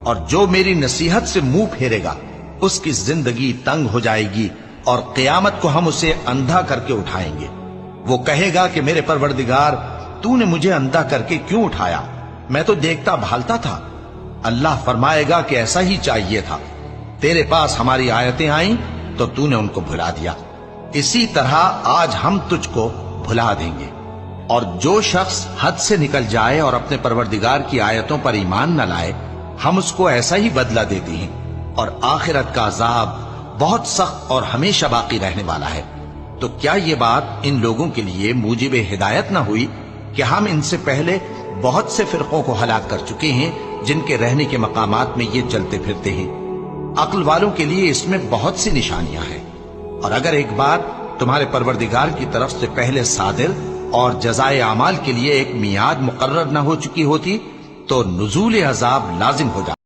اور جو میری نصیحت سے منہ پھیرے گا اس کی زندگی تنگ ہو جائے گی، اور قیامت کو ہم اسے اندھا کر کے اٹھائیں گے۔ وہ کہے گا کہ میرے پروردگار، تو نے مجھے اندھا کر کے کیوں اٹھایا؟ میں تو دیکھتا بھالتا تھا۔ اللہ فرمائے گا کہ ایسا ہی چاہیے تھا، تیرے پاس ہماری آیتیں آئیں تو تو نے ان کو بھلا دیا، اسی طرح آج ہم تجھ کو بھلا دیں گے۔ اور جو شخص حد سے نکل جائے اور اپنے پروردگار کی آیتوں پر ایمان نہ لائے، ہم اس کو ایسا ہی بدلہ دیتے ہیں، اور آخرت کا عذاب بہت سخت اور ہمیشہ باقی رہنے والا ہے۔ تو کیا یہ بات ان لوگوں کے لیے موجب ہدایت نہ ہوئی کہ ہم ان سے پہلے بہت سے فرقوں کو ہلاک کر چکے ہیں جن کے رہنے کے مقامات میں یہ چلتے پھرتے ہیں؟ عقل والوں کے لیے اس میں بہت سی نشانیاں ہیں۔ اور اگر ایک بار تمہارے پروردگار کی طرف سے پہلے صادر اور جزائے اعمال کے لیے ایک میعاد مقرر نہ ہو چکی ہوتی تو نزول عذاب لازم ہو جاتا۔